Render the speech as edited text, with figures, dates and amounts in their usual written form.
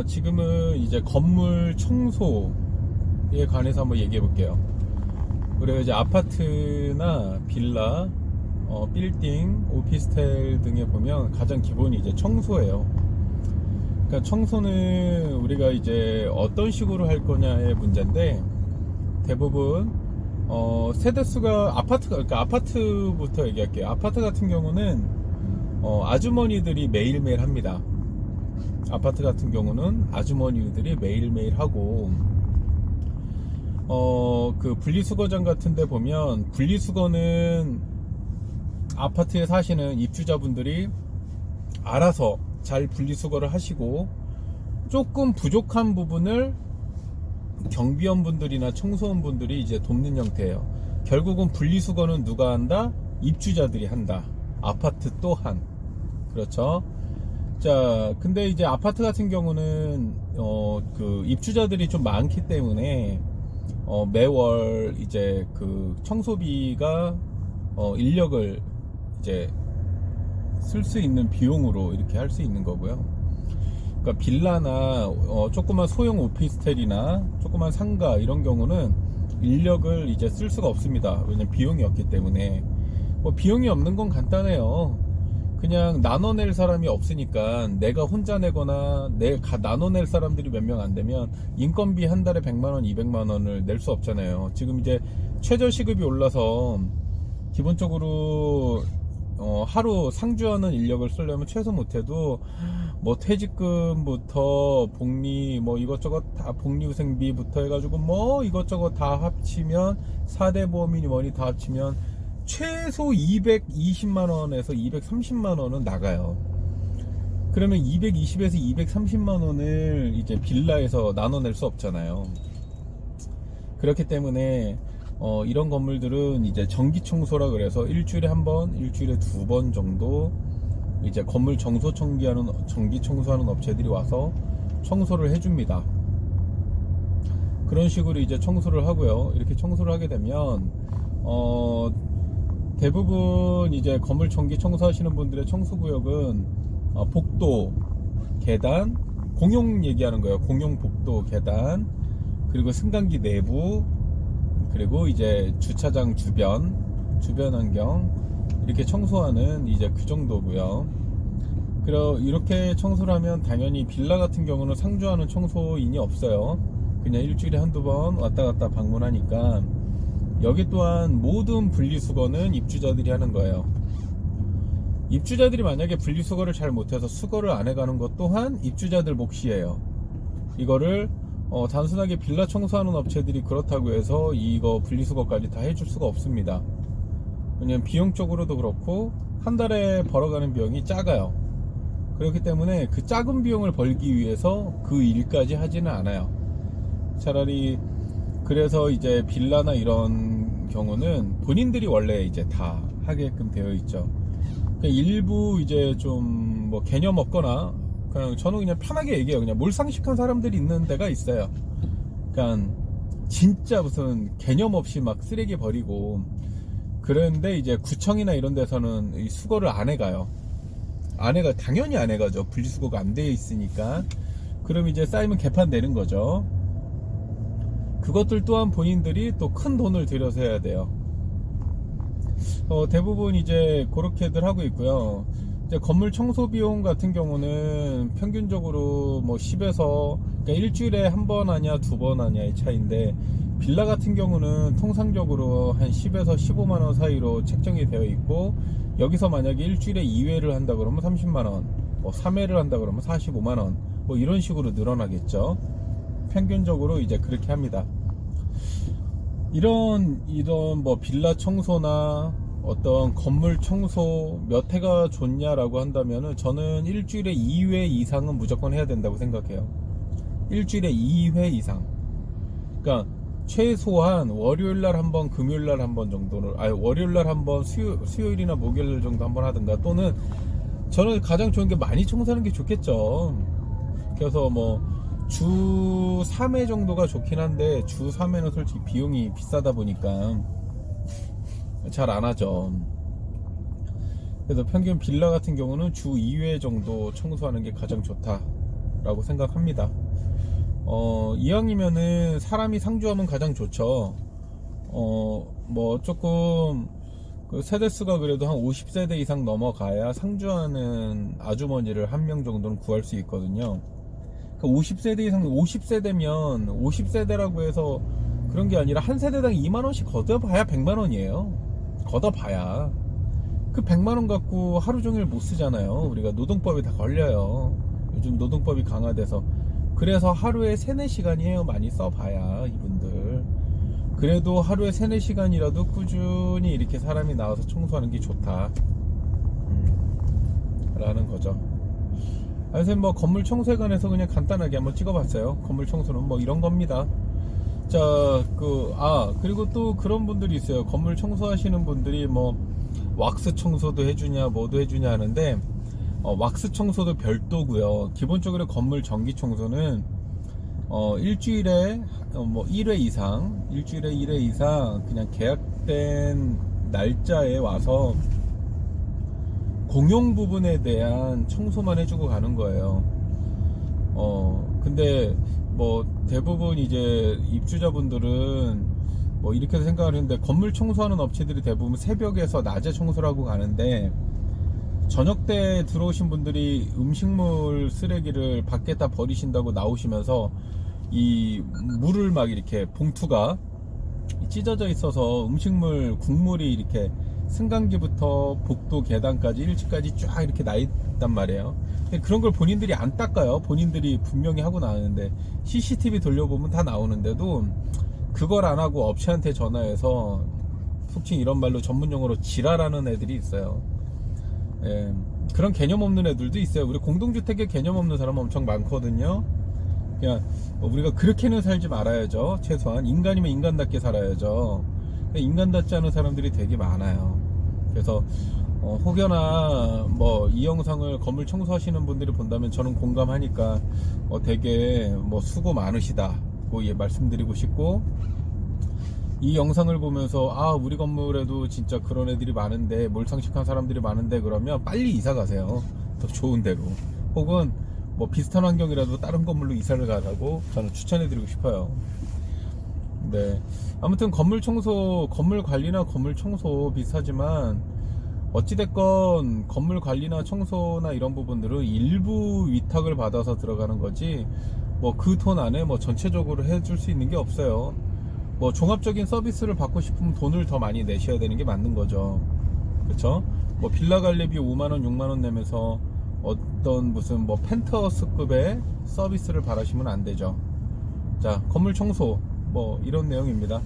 지금은 이제 건물 청소에 관해서 한번 얘기해 볼게요. 우리가 이제 아파트나 빌라, 빌딩, 오피스텔 등에 보면 가장 기본이 이제 청소예요. 그러니까 청소는 우리가 이제 어떤 식으로 할 거냐의 문제인데, 대부분 세대수가 그러니까 아파트부터 얘기할게요. 아파트 같은 경우는 아주머니들이 매일매일 합니다. 아파트 같은 경우는 아주머니들이 매일매일 하고, 그 분리수거장 같은 데 보면, 분리수거는 아파트에 사시는 입주자분들이 알아서 잘 분리수거를 하시고, 조금 부족한 부분을 경비원분들이나 청소원분들이 이제 돕는 형태예요. 결국은 분리수거는 누가 한다? 입주자들이 한다. 아파트 또한. 그렇죠. 자, 근데 이제 아파트 같은 경우는 그 입주자들이 좀 많기 때문에 매월 이제 그 청소비가 인력을 이제 쓸 수 있는 비용으로 이렇게 할 수 있는 거고요. 그러니까 빌라나 조그만 소형 오피스텔이나 조그만 상가 이런 경우는 인력을 이제 쓸 수가 없습니다. 왜냐면 비용이 없기 때문에. 뭐 비용이 없는 건 간단해요. 그냥 나눠낼 사람이 없으니까 내가 혼자 내거나 내가 나눠낼 사람들이 몇 명 안 되면 인건비 한 달에 100만원, 200만원을 낼 수 없잖아요. 지금 이제 최저시급이 올라서 기본적으로 하루 상주하는 인력을 쓰려면 최소 못해도 뭐 퇴직금부터 복리 뭐 이것저것 다 복리후생비부터 해가지고 뭐 이것저것 다 합치면 4대 보험이니 뭐니 다 합치면 최소 220만원에서 230만원은 나가요. 그러면 220에서 230만원을 이제 빌라에서 나눠낼 수 없잖아요. 그렇기 때문에 이런 건물들은 이제 정기 청소라 그래서 일주일에 한 번, 일주일에 두 번 정도 이제 건물 정기 청소하는 업체들이 와서 청소를 해줍니다. 그런 식으로 이제 청소를 하고요. 이렇게 청소를 하게 되면 대부분 이제 건물 정기 청소하시는 분들의 청소구역은 복도, 계단, 공용 얘기하는 거예요. 공용 복도, 계단, 그리고 승강기 내부, 그리고 이제 주차장 주변 환경 이렇게 청소하는 이제 그 정도고요. 이렇게 청소를 하면 당연히 빌라 같은 경우는 상주하는 청소인이 없어요. 그냥 일주일에 한두 번 왔다 갔다 방문하니까. 여기 또한 모든 분리수거는 입주자들이 하는 거예요. 입주자들이 만약에 분리수거를 잘 못해서 수거를 안 해가는 것 또한 입주자들 몫이에요. 이거를 단순하게 빌라 청소하는 업체들이 그렇다고 해서 이거 분리수거까지 다 해줄 수가 없습니다. 왜냐면 비용적으로도 그렇고 한 달에 벌어가는 비용이 작아요. 그렇기 때문에 그 작은 비용을 벌기 위해서 그 일까지 하지는 않아요. 차라리 그래서 이제 빌라나 이런 경우는 본인들이 원래 이제 다 하게끔 되어 있죠. 그러니까 일부 이제 좀 뭐 개념 없거나 그냥 저는 그냥 편하게 얘기해요. 그냥 몰상식한 사람들이 있는 데가 있어요. 그러니까 진짜 무슨 개념 없이 막 쓰레기 버리고 그런데 이제 구청이나 이런 데서는 이 수거를 안 해가요. 당연히 안 해가죠. 분리수거가 안 되어 있으니까. 그럼 이제 쌓이면 개판 되는 거죠. 그것들 또한 본인들이 또 큰 돈을 들여서 해야 돼요. 대부분 이제 그렇게들 하고 있고요. 이제 건물 청소 비용 같은 경우는 평균적으로 뭐 10에서 그러니까 일주일에 한 번 하냐 두 번 하냐의 차이인데, 빌라 같은 경우는 통상적으로 한 10에서 15만원 사이로 책정이 되어 있고, 여기서 만약에 일주일에 2회를 한다 그러면 30만원, 뭐 3회를 한다 그러면 45만원, 뭐 이런 식으로 늘어나겠죠. 평균적으로 이제 그렇게 합니다. 이런 뭐 빌라 청소나 어떤 건물 청소 몇 회가 좋냐라고 한다면은 저는 일주일에 2회 이상은 무조건 해야 된다고 생각해요. 일주일에 2회 이상. 그러니까 최소한 월요일날 한 번, 금요일날 한 번 정도를, 월요일날 한 번, 수요일이나 목요일 정도 한 번 하든가, 또는 저는 가장 좋은 게 많이 청소하는 게 좋겠죠. 그래서 뭐 주 3회 정도가 좋긴 한데, 주 3회는 솔직히 비용이 비싸다 보니까 잘 안 하죠. 그래서 평균 빌라 같은 경우는 주 2회 정도 청소하는 게 가장 좋다라고 정도라고 생각합니다. 이왕이면은 사람이 상주하면 가장 좋죠. 뭐 조금 그 세대수가 그래도 한 50세대 이상 넘어가야 상주하는 아주머니를 한 명 정도는 구할 수 있거든요. 그 50세대 이상, 50세대면 50세대라고 해서 그런 게 아니라 한 세대당 2만원씩 걷어봐야 100만원이에요. 걷어봐야. 그 100만원 갖고 하루 종일 못 쓰잖아요. 우리가 노동법에 다 걸려요. 요즘 노동법이 강화돼서. 그래서 하루에 3, 4시간이에요. 많이 써봐야, 이분들. 그래도 하루에 3, 4시간이라도 꾸준히 이렇게 사람이 나와서 청소하는 게 좋다. 라는 거죠. 그래서 뭐 건물 청소에 관해서 그냥 간단하게 한번 찍어봤어요. 건물 청소는 뭐 이런 겁니다. 자, 그리고 또 그런 분들이 있어요. 건물 청소하시는 분들이 뭐 왁스 청소도 해주냐 뭐도 해주냐 하는데, 왁스 청소도 별도고요. 기본적으로 건물 전기 청소는 일주일에 뭐 1회 이상, 일주일에 1회 이상 그냥 계약된 날짜에 와서 공용 부분에 대한 청소만 해주고 가는 거예요. 근데 뭐 대부분 이제 입주자분들은 뭐 이렇게 생각하는데, 건물 청소하는 업체들이 대부분 새벽에서 낮에 청소를 하고 가는데, 저녁 때 들어오신 분들이 음식물 쓰레기를 밖에다 버리신다고 나오시면서 이 물을 막 이렇게 봉투가 찢어져 있어서 음식물 국물이 이렇게 승강기부터 복도 계단까지 1층까지 쫙 이렇게 나 있단 말이에요. 그런 걸 본인들이 안 닦아요. 본인들이 분명히 하고 나오는데, CCTV 돌려보면 다 나오는데도 그걸 안 하고 업체한테 전화해서, 속칭 이런 말로 전문용어로 지랄하는 애들이 있어요. 예, 그런 개념 없는 애들도 있어요. 우리 공동주택에 개념 없는 사람 엄청 많거든요. 그냥 우리가 그렇게는 살지 말아야죠. 최소한 인간이면 인간답게 살아야죠. 인간답지 않은 사람들이 되게 많아요. 그래서 혹여나 뭐 이 영상을 건물 청소하시는 분들이 본다면 저는 공감하니까 되게 뭐 수고 많으시다고 말씀드리고 싶고, 이 영상을 보면서 우리 건물에도 진짜 그런 애들이 많은데, 몰상식한 사람들이 많은데, 그러면 빨리 이사 가세요. 더 좋은 데로. 혹은 뭐 비슷한 환경이라도 다른 건물로 이사를 가라고 저는 추천해드리고 싶어요. 네. 아무튼 건물 청소, 건물 관리나 건물 청소 비슷하지만, 어찌됐건 건물 관리나 청소나 이런 부분들은 일부 위탁을 받아서 들어가는 거지, 뭐 그 돈 안에 뭐 전체적으로 해줄 수 있는 게 없어요. 뭐 종합적인 서비스를 받고 싶으면 돈을 더 많이 내셔야 되는 게 맞는 거죠. 그쵸? 뭐 빌라 관리비 5만원 6만원 내면서 어떤 무슨 뭐 펜트하우스급의 서비스를 바라시면 안 되죠. 자, 건물 청소 뭐 이런 내용입니다.